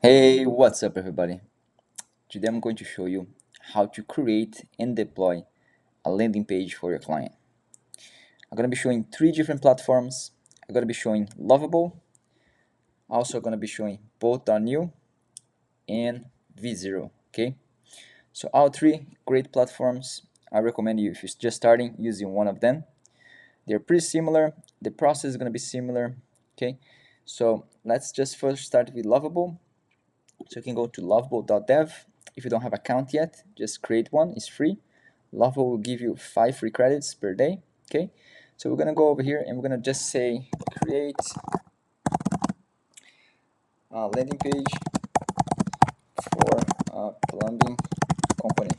Hey, what's up everybody? Today I'm going to show you how to create and deploy a landing page for your client. I'm going to be showing three different platforms. I'm going to be showing Lovable, also going to be showing both.new and V0, okay? So all three great platforms. I recommend you if you're just starting using one of them. They're pretty similar. The process is going to be similar, okay? So let's just first start with Lovable. So you can go to lovable.dev. If you don't have an account yet, just create one. It's free. Lovable will give you 5 free credits per day. Okay. So we're gonna go over here and we're gonna just say create a landing page for a plumbing company.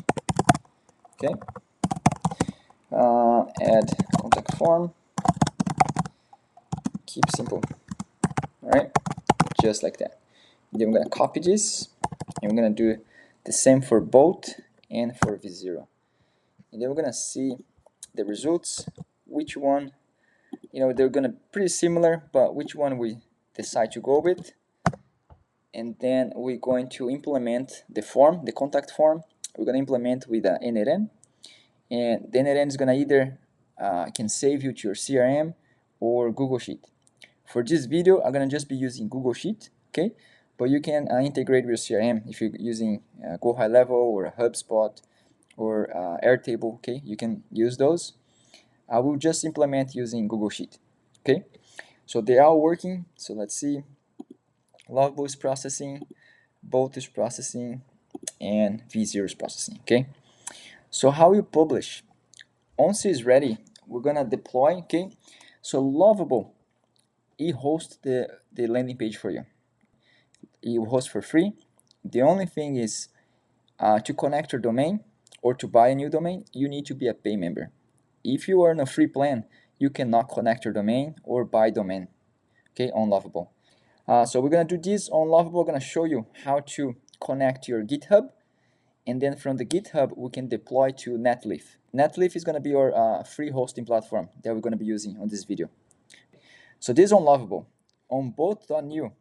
Okay. Add contact form. Keep simple. All right. Just like that. Then we're gonna copy this and we're gonna do the same for both and for V0. And then we're gonna see the results, which one, they're gonna pretty similar, but which one we decide to go with. And then we're going to implement the form, the contact form. We're gonna implement with n8n, and the n8n is gonna either can save you to your CRM or Google Sheet. For this video, I'm gonna just be using Google Sheet, okay? But you can integrate with your CRM if you're using Go HighLevel or HubSpot or Airtable, okay? You can use those. I will just implement using Google Sheet, okay? So they are working. So let's see. Lovable is processing, both is processing, and V0 is processing, okay? So how you publish? Once it's ready, we're gonna deploy, okay? So Lovable, it hosts the landing page for you. It will host for free. The only thing is to connect your domain or to buy a new domain, you need to be a pay member. If you are in a free plan, you cannot connect your domain or buy domain, okay, on Lovable. So we're gonna do this on Lovable. We're gonna show you how to connect your GitHub, and then from the GitHub we can deploy to Netlify. Netlify is gonna be our free hosting platform that we're gonna be using on this video. So this is on Lovable. On both.new,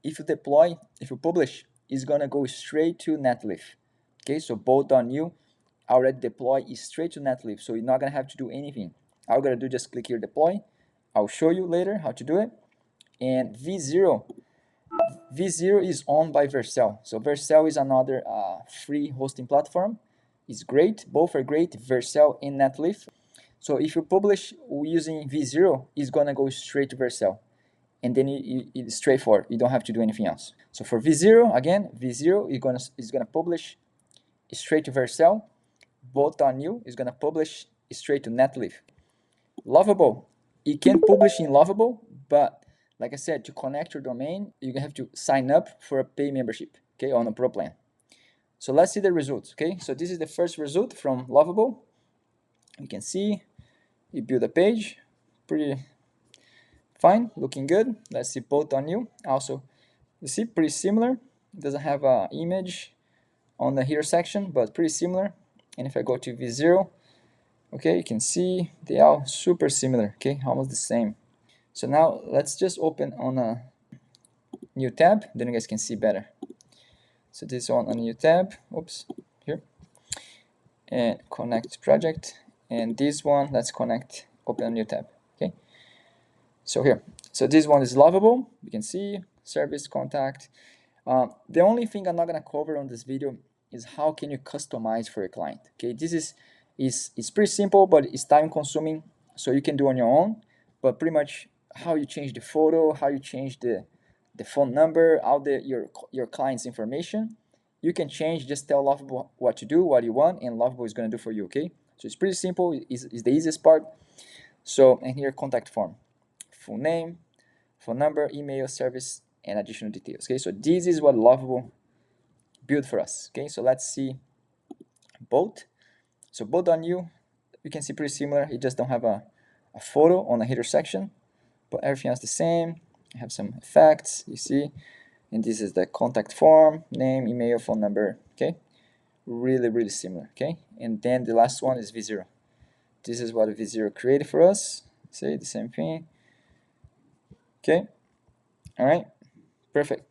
if you deploy, if you publish, is gonna go straight to Netlify. Okay, so both.new already deploy is straight to Netlify, so you're not gonna have to do anything. All you're gonna do, just click here deploy. I'll show you later how to do it. And V0 is owned by Vercel. So Vercel is another free hosting platform. It's great, both are great, Vercel and Netlify. So if you publish using V0, it's gonna go straight to Vercel, and then it's straightforward. You don't have to do anything else. So for V0, again, V0 is gonna publish straight to Vercel. Both.new is gonna publish straight to Netlify. Lovable, you can publish in Lovable, but like I said, to connect your domain, you have to sign up for a pay membership, okay, on a pro plan. So let's see the results, okay? So this is the first result from Lovable. You can see you build a page, pretty fine, looking good. Let's see both.new. Also, you see, pretty similar. It doesn't have an image on the here section, but pretty similar. And if I go to V0, okay, you can see they are super similar, okay, almost the same. So now let's just open on a new tab, then you guys can see better. So this one on a new tab, oops, here, and connect project, and this one, let's connect, open a new tab, okay. So here, so this one is Lovable, you can see, service, contact. The only thing I'm not gonna cover on this video is how can you customize for your client, okay. This is pretty simple, but it's time consuming, so you can do on your own, but pretty much how you change the photo, how you change the phone number, all your client's information, you can change. Just tell Lovable what to do, what you want, and Lovable is going to do for you, okay. So it's pretty simple, it's the easiest part. So, and here, contact form, full name, phone number, email, service, and additional details, okay. So this is what Lovable built for us, okay. So let's see both. So both.new, you can see pretty similar. You just don't have a photo on the header section, but everything else the same. I have some effects, you see, and this is the contact form, name, email, phone number, okay. Really similar, okay. And then the last one is V0. This is what V0 created for us. Say the same thing, okay. All right, perfect.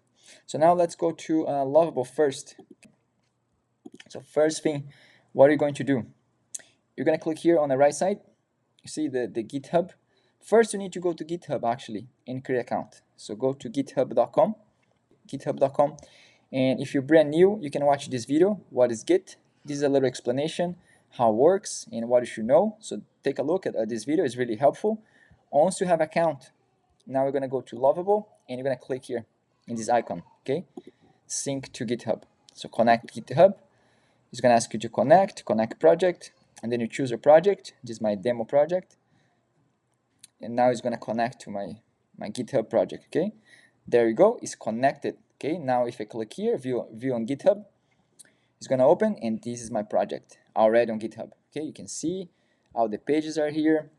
So now let's go to Lovable first. So first thing, what are you going to do? You're going to click here on the right side. You see the GitHub. First, you need to go to GitHub actually and create an account. So go to github.com, and if you're brand new, you can watch this video. What is Git? This is a little explanation how it works and what you should know. So take a look at this video. It's really helpful. Once you have an account, now we're going to go to Lovable and you're going to click here in this icon, okay? Sync to GitHub. So connect GitHub. It's going to ask you to connect project, and then you choose your project. This is my demo project. And now it's going to connect to my GitHub project, okay? There you go, it's connected, okay? Now if I click here, view on GitHub, it's going to open, and this is my project already on GitHub, okay? You can see all the pages are here,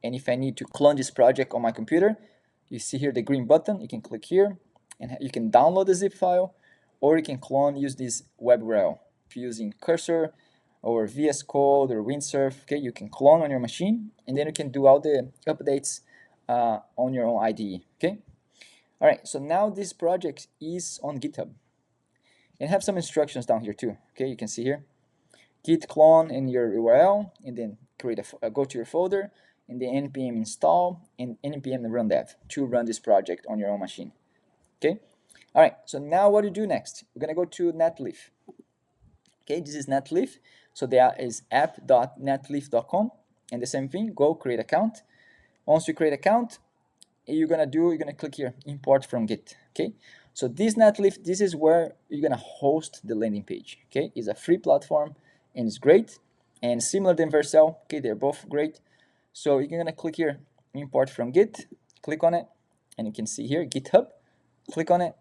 and if I need to clone this project on my computer, you see here the green button, you can click here, and you can download the zip file, or you can clone, use this web URL. If you're using Cursor, or VS Code or Windsurf, okay, you can clone on your machine, and then you can do all the updates on your own IDE, okay? All right, so now this project is on GitHub, and have some instructions down here too, okay? You can see here, git clone in your URL, and then create go to your folder, and then npm install and npm run dev to run this project on your own machine, okay? All right, so now what do you do next? We're gonna go to Netlify. Okay, this is Netlify. So there is app.netlify.com, and the same thing, go create account. Once you create account, you're gonna click here, import from Git. Okay, so this Netlify, this is where you're gonna host the landing page. Okay, it's a free platform and it's great, and similar than Vercel. Okay, they're both great. So you're gonna click here, import from Git, click on it, and you can see here GitHub. Click on it,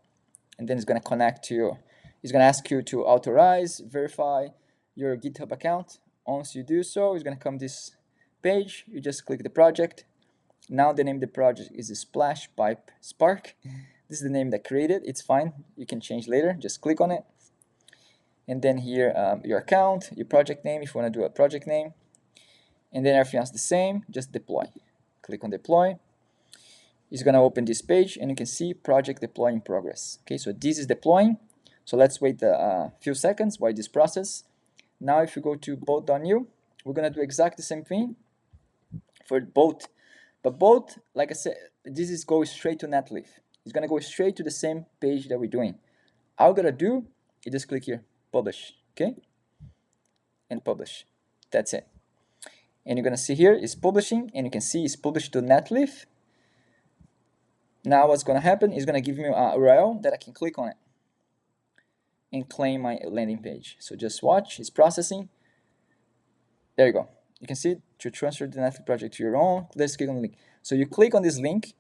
and then it's gonna connect to your. It's going to ask you to authorize, verify your GitHub account. Once you do so, it's going to come this page. You just click the project. Now the name of the project is Splash Pipe Spark. This is the name that created. It's fine. You can change later. Just click on it. And then here, your account, your project name, if you want to do a project name. And then everything else the same. Just deploy. Click on deploy. It's going to open this page, and you can see project deploy in progress. Okay, so this is deploying. So let's wait a few seconds while this process. Now if you go to boat.new, we're going to do exactly the same thing for boat. But boat, like I said, this is go straight to Netlify. It's going to go straight to the same page that we're doing. All we're going to do is just click here, publish, okay? And publish. That's it. And you're going to see here it's publishing, and you can see it's published to Netlify. Now what's going to happen is going to give me a URL that I can click on it and claim my landing page. So just watch, it's processing. There you go. You can see to transfer the Netlify project to your own. Let's click on the link. So you click on this link,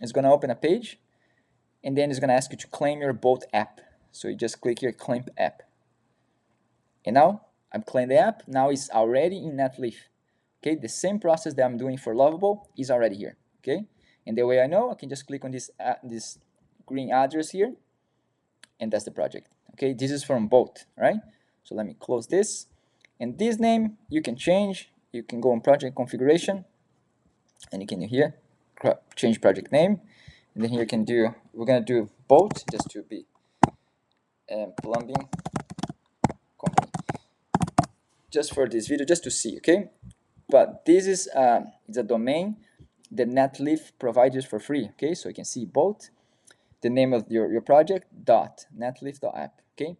it's going to open a page, and then it's going to ask you to claim your boat app. So you just click here, claim app. And now I'm claiming the app. Now it's already in Netlify. Okay, the same process that I'm doing for Lovable is already here. Okay, and the way I know, I can just click on this green address here, and that's the project. Okay, this is from boat, right? So let me close this, and this name you can change. You can go on project configuration, and you can here change project name, and then here you can do, we're gonna do boat just to be plumbing company, just for this video, just to see. Okay, but this is it's a domain that Netlify provides for free. Okay, so you can see boat, the name of your project, .netlify.app. Okay,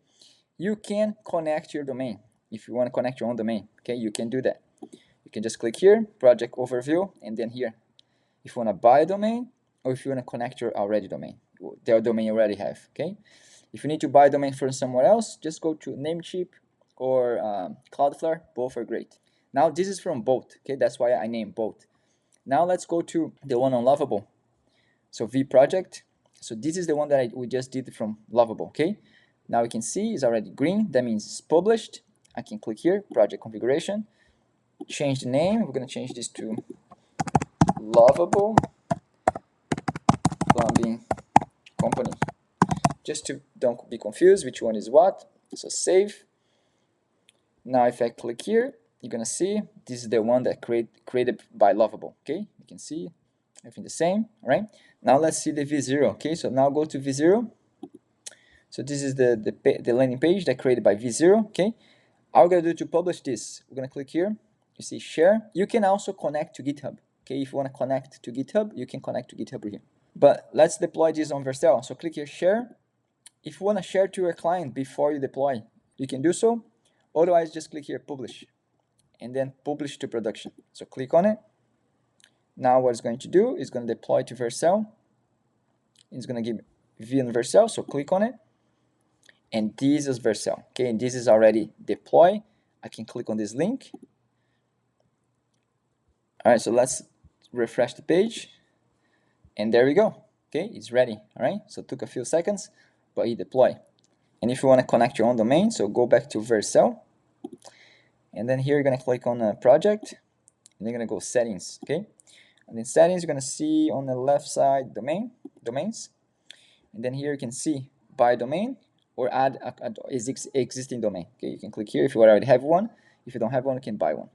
you can connect your domain if you want to connect your own domain. Okay, you can do that. You can just click here, project overview, and then here, if you want to buy a domain or if you want to connect your already domain, the domain you already have. Okay, if you need to buy a domain from somewhere else, just go to Namecheap or Cloudflare. Both are great. Now this is from boat. Okay, that's why I named boat. Now let's go to the one on Lovable. So V project. So this is the one that we just did from Lovable. Okay, now you can see it's already green. That means it's published. I can click here, project configuration, change the name. We're going to change this to Lovable Plumbing Company, just to don't be confused which one is what. So save. Now if I click here, you're going to see this is the one that created by Lovable. Okay, you can see everything the same. All right, now let's see the V0. Okay, so now go to V0, So this is the landing page that created by V0. Okay, all we're gonna do to publish this, we're gonna click here. You see share. You can also connect to GitHub. Okay, if you want to connect to GitHub, you can connect to GitHub here. But let's deploy this on Vercel. So click here share. If you want to share to your client before you deploy, you can do so. Otherwise, just click here publish, and then publish to production. So click on it. Now what it's going to do is going to deploy to Vercel. It's going to give V on Vercel, so click on it. And this is Vercel. Okay, and this is already deployed. I can click on this link. All right, so let's refresh the page. And there we go. Okay, it's ready. All right, so it took a few seconds, but it deployed. And if you want to connect your own domain, so go back to Vercel. And then here you're going to click on a project. And you're going to go settings. Okay, and in settings, you're going to see on the left side domains. And then here you can see buy domain or add a existing domain. Okay, you can click here if you already have one. If you don't have one, you can buy one.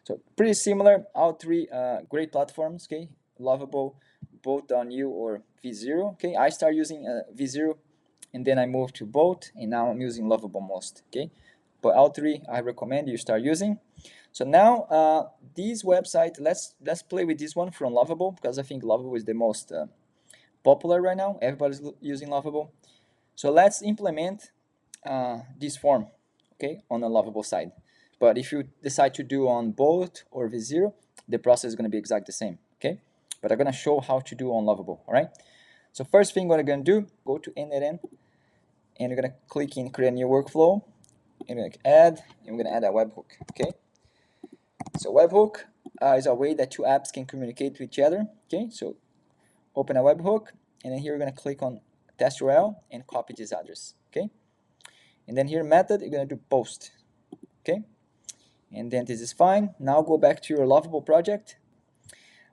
So pretty similar, all three great platforms. Okay, Lovable, both .new or V0. Okay, I started using V0, and then I moved to both, and now I'm using Lovable most. Okay, but all three I recommend you start using. So now this website, let's play with this one from Lovable, because I think Lovable is the most popular right now. Everybody's using Lovable. So let's implement this form, okay, on the Lovable side. But if you decide to do on both or V0, the process is going to be exactly the same, okay? But I'm going to show how to do on Lovable, all right? So first thing what I'm going to do, go to n8n, and you're going to click in create a new workflow, and we're going to add, and we're going to add a webhook, okay? So webhook is a way that two apps can communicate to each other, okay? So open a webhook, and then here we're going to click on test URL and copy this address, okay? And then here method, you're going to do post, okay? And then this is fine. Now go back to your Lovable project.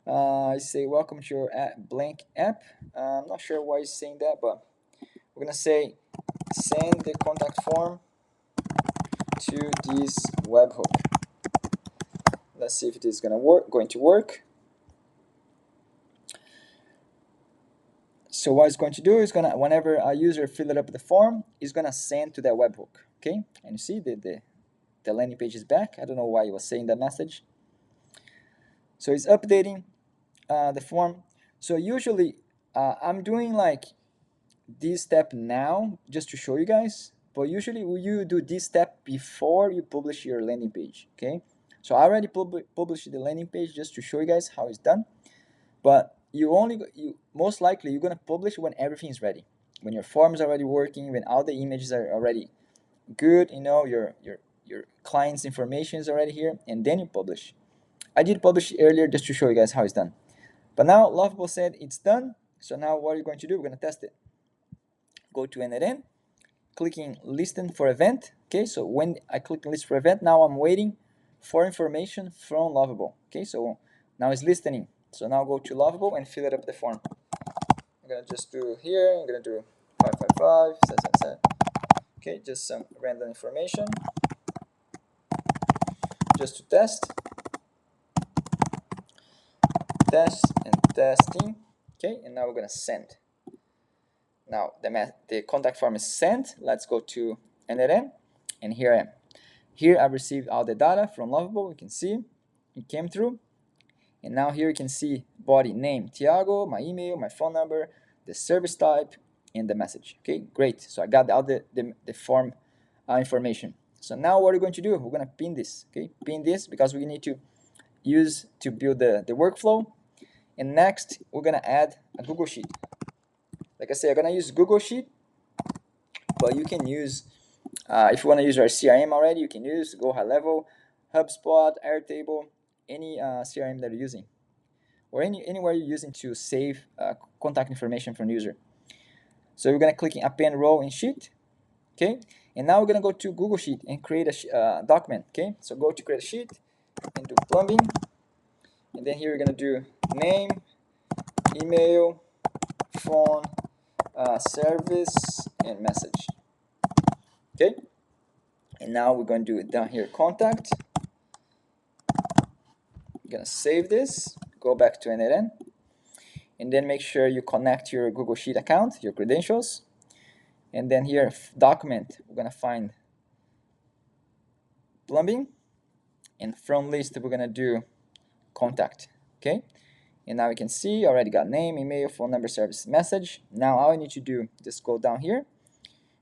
Say welcome to your blank app. I'm not sure why he's saying that, but we're going to say send the contact form to this webhook. Let's see if it is going to work. So what it's going to do is whenever a user fills up the form, it's going to send to that webhook. Okay, and you see the landing page is back. I don't know why it was saying that message. So it's updating the form. So usually I'm doing like this step now just to show you guys, but usually you do this step before you publish your landing page. Okay, so I already published the landing page just to show you guys how it's done, but you most likely you're gonna publish when everything is ready, when your form is already working, when all the images are already good, you know, your client's information is already here, and then you publish. I did publish earlier just to show you guys how it's done, but now Lovable said it's done. So now what are you going to do? We're going to test it. Go to n8n, clicking listen for event. Okay, so when I click list for event, now I'm waiting for information from Lovable. Okay, so now it's listening. So now go to Lovable and fill it up the form. I'm gonna just do here, I'm gonna do 555 okay, just some random information just to test and testing. Okay, and now we're gonna send. Now the contact form is sent. Let's go to n8n, and here I am. Here I received all the data from Lovable. You can see it came through, and now here you can see body name Thiago, my email, my phone number, the service type, and the message. Okay, great. So I got all the form information. So now what are we going to do? We're going to pin this. Okay, pin this because we need to use to build the workflow. And next we're going to add a Google Sheet. Like I said, I'm going to use Google Sheet, but you can use, if you want to use our CRM already, you can use Go HighLevel, HubSpot, Airtable, any CRM that you're using, or anywhere you're using to save contact information from the user. So we're going to click in append row in Sheet, okay? And now we're going to go to Google Sheet and create a document, okay? So go to create a sheet and do plumbing, and then here we're going to do name, email, phone, service, and message, okay? And now we're going to do it down here, contact. I'm going to save this, go back to n8n, and then make sure you connect your Google Sheet account, your credentials. And then here, document, we're gonna find plumbing, and from list we're gonna do contact. Okay, and now we can see already got name, email, phone number, service, message. Now all I need to do, just go down here,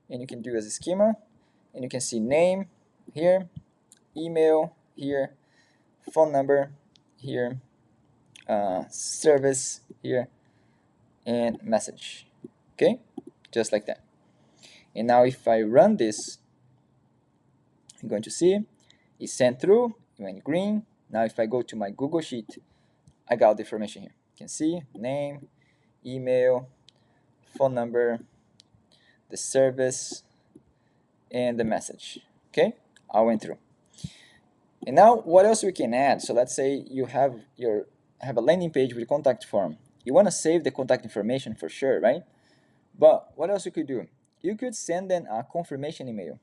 and you can do as a schema, and you can see name here, email here, phone number here, service here, and message. Okay, just like that. And now if I run this, I'm going to see it's sent through, it went green. Now if I go to my Google Sheet, I got the information here. You can see name, email, phone number, the service, and the message. Okay, I went through. And now what else we can add? So let's say you have a landing page with a contact form. You want to save the contact information for sure, right? But what else you could do? You could send them a confirmation email,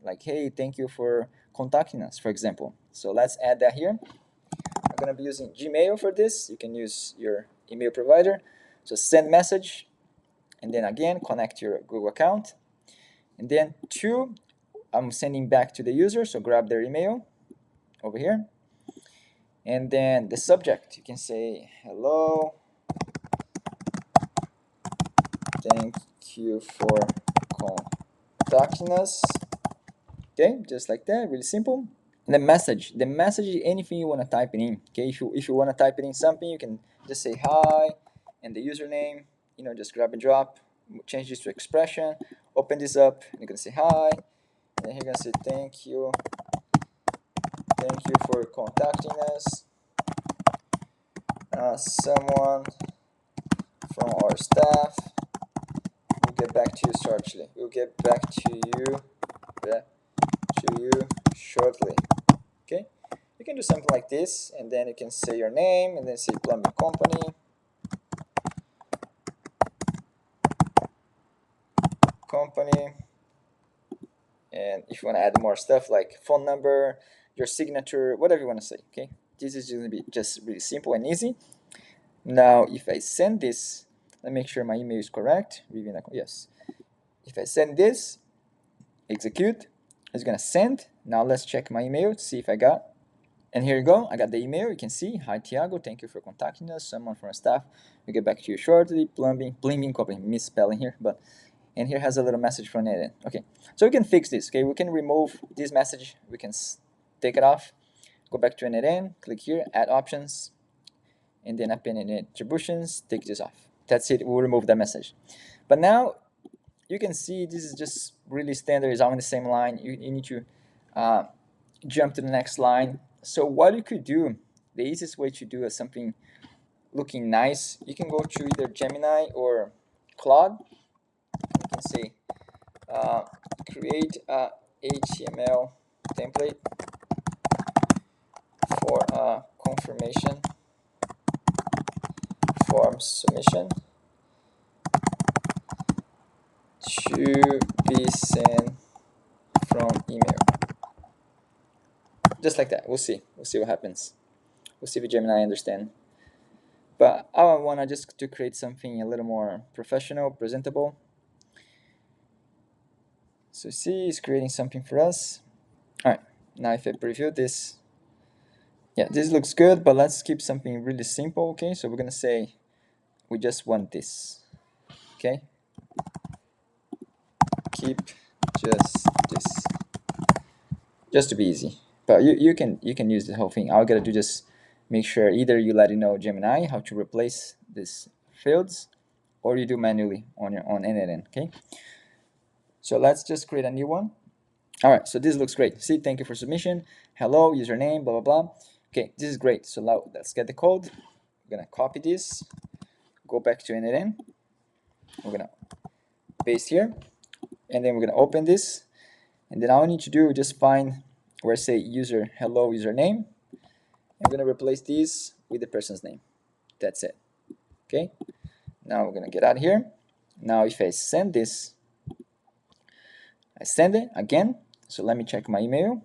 like, hey, thank you for contacting us, for example. So let's add that here. I'm going to be using Gmail for this. You can use your email provider. So send message, and then again, connect your Google account. And then two, I'm sending back to the user, so grab their email over here. And then the subject, you can say, hello, thank you for contacting us. Okay, just like that, really simple. And the message is anything you want to type it in. Okay, if you want to type it in something, you can just say hi and the username, you know, just grab and drop, change this to expression, open this up, and you're gonna say hi, and then you're gonna say thank you for contacting us. Someone from our staff will get back to you shortly. We'll get back to you shortly. Okay, you can do something like this, and then you can say your name, and then say plumbing company, and if you want to add more stuff like phone number, your signature, whatever you want to say. Okay, this is going to be just really simple and easy. Now if I send this, let me make sure my email is correct. Yes, if I send this, execute, it's gonna send. Now let's check my email to see if I got. And here you go, I got the email. You can see, hi Tiago, thank you for contacting us. Someone from our staff will get back to you shortly. Plumbing company, misspelling here, but and here has a little message from n8n. Okay, so we can fix this. Okay, we can remove this message. We can take it off. Go back to n8n, click here, add options, and then append and attributions. Take this off. That's it. We'll remove that message. But now you can see this is just really standard. It's all in the same line. You need to jump to the next line. So what you could do, the easiest way to do is something looking nice. You can go to either Gemini or Claude. You can say create a HTML template for a confirmation form submission to be sent from email. Just like that. We'll see what happens. We'll see if Gemini understand. But I want to create something a little more professional, presentable. So see, it's creating something for us. All right, now if I preview this, yeah, this looks good, but let's keep something really simple. Okay, so we're gonna say we just want this. Okay, keep just this, just to be easy. But you can use the whole thing. All you gotta do just make sure either you let it know Gemini how to replace these fields, or you do manually on n8n. Okay, so let's just create a new one. All right, so this looks great. See, thank you for submission. Hello, username, blah blah blah. Okay, this is great. So now let's get the code. We're gonna copy this, go back to n8n. We're gonna paste here, and then we're gonna open this, and then all I need to do is just find where I say user hello username. I'm gonna replace this with the person's name. That's it. Okay. Now we're gonna get out of here. Now if I send this, I send it again. So let me check my email.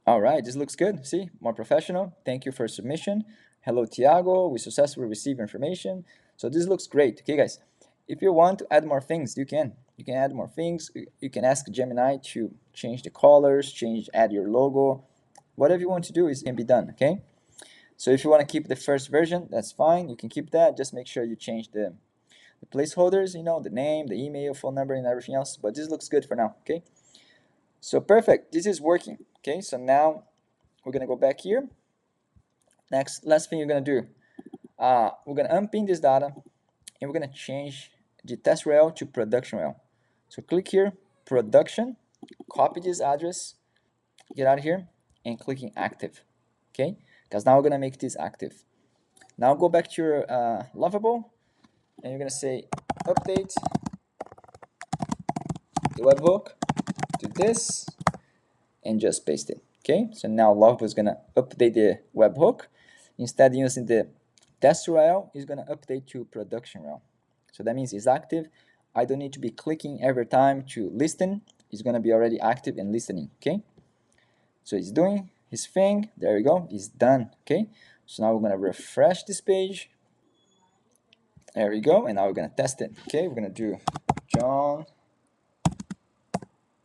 All right, this looks good. See, more professional. Thank you for submission. Hello, Tiago. We successfully received information. So this looks great. Okay, guys. If you want to add more things, you can. You can add more things. You can ask Gemini to change the colors, add your logo. Whatever you want to do can be done, okay? So if you want to keep the first version, that's fine. You can keep that. Just make sure you change the placeholders, you know, the name, the email, phone number, and everything else. But this looks good for now, okay? So perfect. This is working, okay? So now we're going to go back here. Last thing you're going to do, we're going to unpin this data, and we're going to change the test rel to production rel. So click here, production, copy this address, get out of here, and clicking active, okay? Because now we're going to make this active. Now go back to your Lovable, and you're going to say update the webhook to this, and just paste it, okay? So now Lovable is going to update the webhook. Instead of using the test URL, it's going to update to production URL. So that means it's active. I don't need to be clicking every time to listen. It's going to be already active and listening, okay? So it's doing his thing. There you go. It's done, okay? So now we're going to refresh this page. There we go. And now we're going to test it, okay? We're going to do John.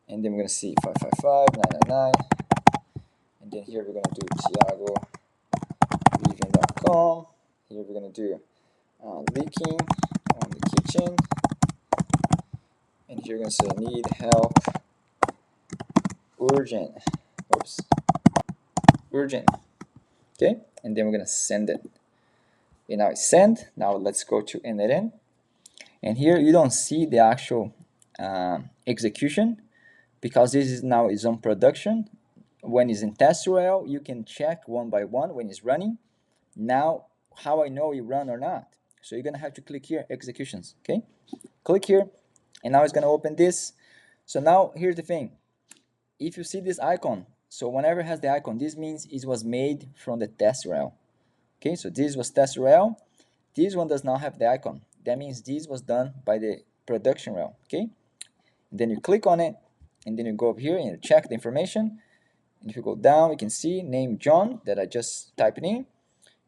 And then we're going to see 555-999. And then here we're going to do Tiago.com. Here we're going to do leaking on the kitchen. And here we're going to say need help, urgent. Oops. Urgent. Okay, and then we're going to send it. And now it's sent. Now let's go to n8n. And here you don't see the actual execution because this is now is on production. When it's in test URL, you can check one by one when it's running. Now, how I know you run or not? So you're going to have to click here, executions, okay? Click here, and now it's going to open this. So now, here's the thing. If you see this icon, so whenever it has the icon, this means it was made from the test URL. Okay, so this was test URL. This one does not have the icon. That means this was done by the production URL, okay? And then you click on it, and then you go up here and you check the information. And if you go down, you can see name John that I just typed in.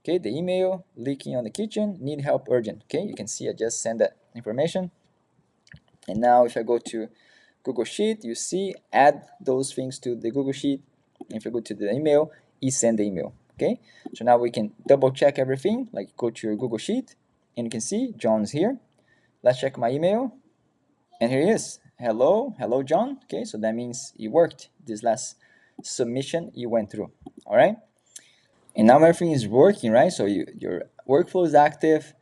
Okay, the email, leaking on the kitchen, need help urgent. Okay, you can see I just sent that information. And now if I go to Google Sheet, you see add those things to the Google Sheet. And if I go to the email, send the email. Okay, so now we can double check everything, like go to your Google Sheet, and you can see John's here. Let's check my email, and here he is. Hello John. Okay, so that means it worked. This last submission you went through. All right, and now everything is working, right? So your workflow is active.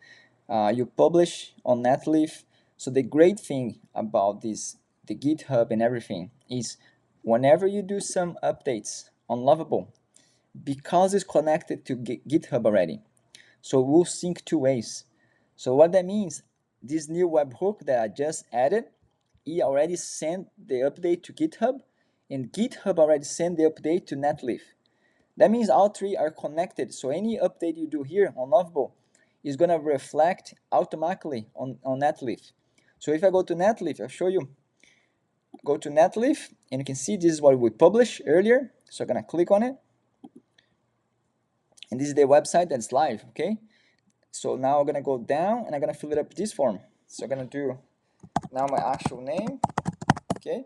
You publish on Netlify. So the great thing about this, the GitHub and everything, is whenever you do some updates on Lovable, because it's connected to GitHub already, so we'll sync two ways. So what that means, this new webhook that I just added, it already sent the update to GitHub, and GitHub already sent the update to Netlify. That means all three are connected. So any update you do here on Lovable is going to reflect automatically on Netlify. So if I go to Netlify, I'll show you. Go to Netlify, and you can see this is what we published earlier. So I'm going to click on it. And this is the website that's live, okay? So now I'm going to go down, and I'm going to fill it up this form. So I'm going to do now my actual name, okay,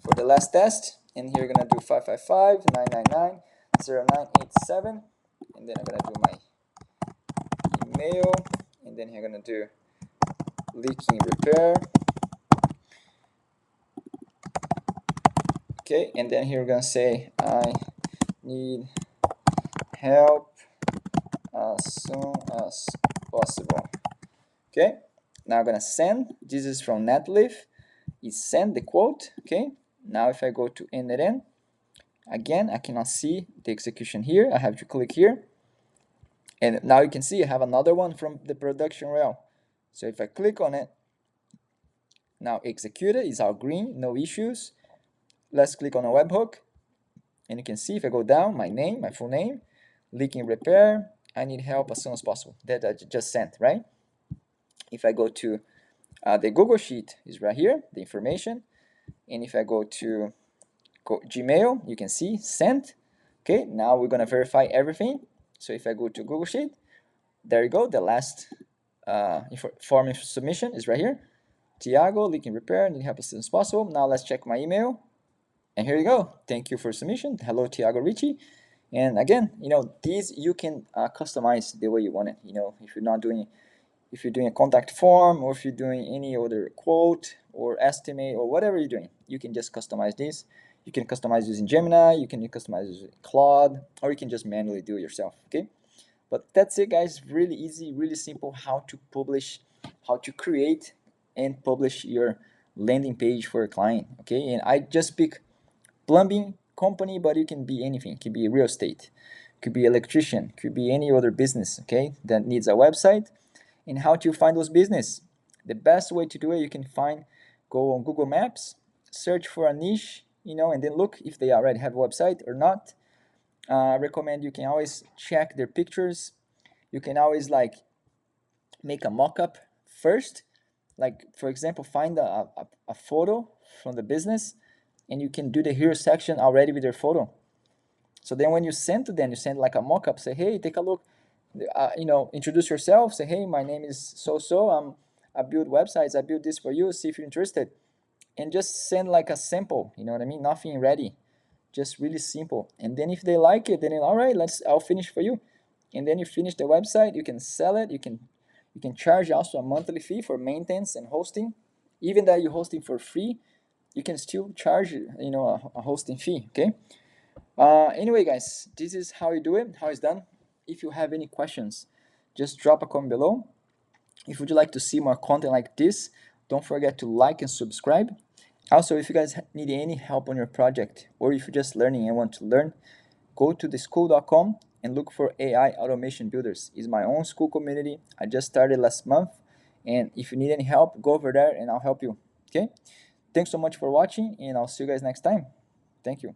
for the last test. And here we're going to do 555-999-0987. And then I'm going to do my email. And then here I'm going to do leaking repair. Okay, and then here we're going to say I need help as soon as possible. Okay, now I'm going to send. This is from Netlify. It sent the quote. Okay, now if I go to n8n, again, I cannot see the execution here. I have to click here. And now you can see I have another one from the production URL. So if I click on it, now executed is all green, no issues. Let's click on a webhook. And you can see if I go down, my name, my full name, leaking repair, I need help as soon as possible. That I just sent, right? If I go to the Google Sheet, is right here, the information. And if I go to Gmail, you can see sent. Okay, now we're going to verify everything. So if I go to Google Sheet, there you go, the last form submission is right here. Tiago, leaking repair, need help as soon as possible. Now let's check my email. And here you go. Thank you for submission. Hello, Tiago Ricci. And again, these you can customize the way you want it. If you're doing a contact form, or if you're doing any other quote or estimate or whatever you're doing, you can just customize this. You can customize using Gemini, you can customize using Claude, or you can just manually do it yourself, okay? But that's it, guys. Really easy, really simple how to publish, how to create and publish your landing page for a client, okay? And I just pick plumbing company, but it can be anything. It could be real estate, it could be electrician, it could be any other business, okay, that needs a website. And how to find those business? The best way to do it, you can go on Google Maps, search for a niche, and then look if they already have a website or not. I recommend you can always check their pictures. You can always make a mock-up first. Like, for example, find a photo from the business, and you can do the hero section already with their photo. So then when you send to them, you send like a mock-up, say, hey, take a look, introduce yourself, say, hey, my name is so-so, I build websites, I build this for you, see if you're interested. And just send like a sample, you know what I mean? Nothing ready, just really simple. And then if they like it, then all right, I'll finish for you. And then you finish the website, you can sell it, you can charge also a monthly fee for maintenance and hosting. Even that you're hosting for free, you can still charge a hosting fee, okay? Anyway, guys, this is how you do it, how it's done. If you have any questions, just drop a comment below. If you'd like to see more content like this, don't forget to like and subscribe. Also, if you guys need any help on your project, or if you're just learning and want to learn, go to theschool.com and look for AI Automation Builders. It's my own school community. I just started last month, and if you need any help, go over there and I'll help you. Okay? Thanks so much for watching, and I'll see you guys next time. Thank you.